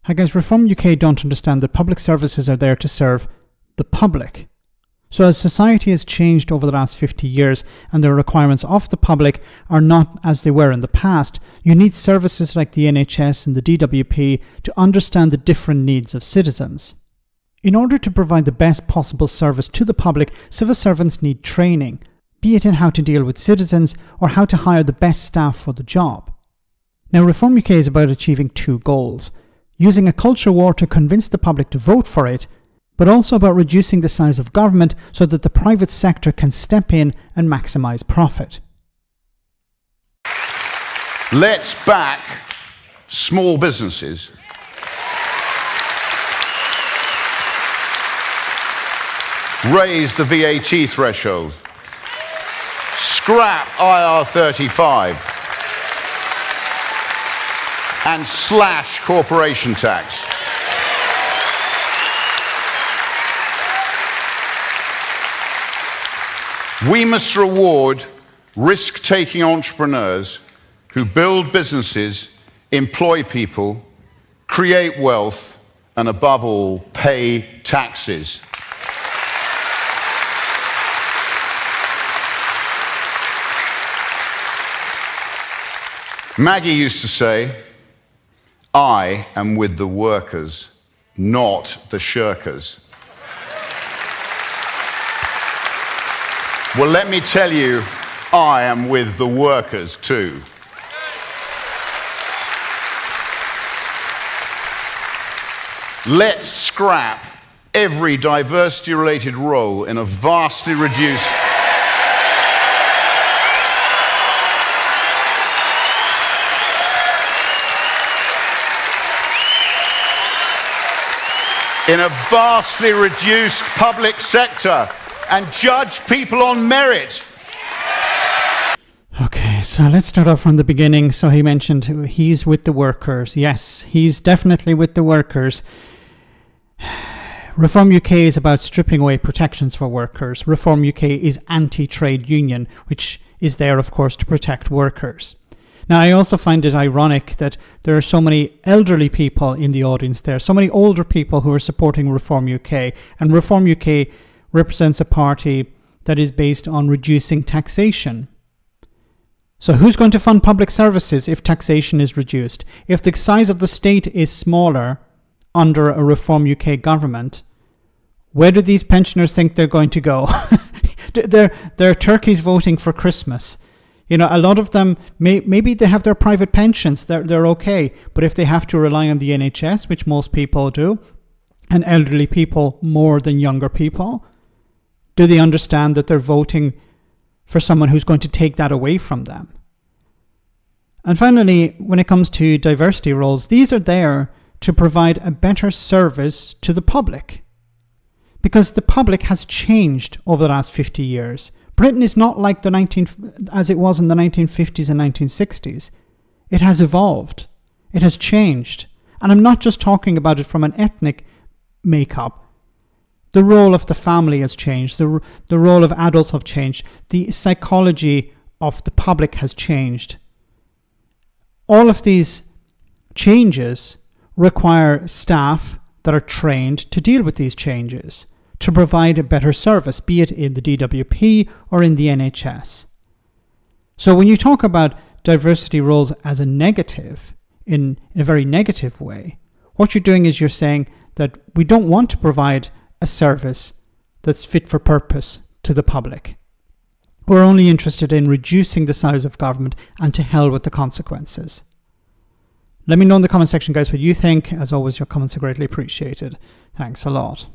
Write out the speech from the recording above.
Hi guys, Reform UK don't understand that public services are there to serve the public. So as society has changed over the last 50 years and the requirements of the public are not as they were in the past, you need services like the NHS and the DWP to understand the different needs of citizens. In order to provide the best possible service to the public, civil servants need training, be it in how to deal with citizens or how to hire the best staff for the job. Now, Reform UK is about achieving two goals: using a culture war to convince the public to vote for it, but also about reducing the size of government so that the private sector can step in and maximise profit. Let's back small businesses. Raise the VAT threshold. Scrap IR35. And slash corporation tax. We must reward risk-taking entrepreneurs who build businesses, employ people, create wealth, and above all, pay taxes. Maggie used to say, "I am with the workers, not the shirkers." Well, let me tell you, I am with the workers too. Let's scrap every diversity-related role in a vastly reduced public sector and judge people on merit. Okay, so let's start off from the beginning. So he mentioned he's with the workers. Yes, he's definitely with the workers. Reform UK is about stripping away protections for workers. Reform UK is anti-trade union, which is there, of course, to protect workers. Now, I also find it ironic that there are so many elderly people in the audience there, so many older people who are supporting Reform UK. And Reform UK represents a party that is based on reducing taxation. So who's going to fund public services if taxation is reduced? If the size of the state is smaller under a Reform UK government, where do these pensioners think they're going to go? They're turkeys voting for Christmas. You know, a lot of them, maybe they have their private pensions, they're okay. But if they have to rely on the NHS, which most people do, and elderly people more than younger people, do they understand that they're voting for someone who's going to take that away from them? And finally, when it comes to diversity roles, these are there to provide a better service to the public. Because the public has changed over the last 50 years. Britain is not like as it was in the 1950s and 1960s. It has evolved. It has changed. And I'm not just talking about it from an ethnic makeup. The role of the family has changed. The role of adults have changed. The psychology of the public has changed. All of these changes require staff that are trained to deal with these changes, to provide a better service, be it in the DWP or in the NHS. So when you talk about diversity roles as a negative, in a very negative way, what you're doing is you're saying that we don't want to provide a service that's fit for purpose to the public. We're only interested in reducing the size of government, and to hell with the consequences. Let me know in the comment section, guys, what you think. As always, your comments are greatly appreciated. Thanks a lot.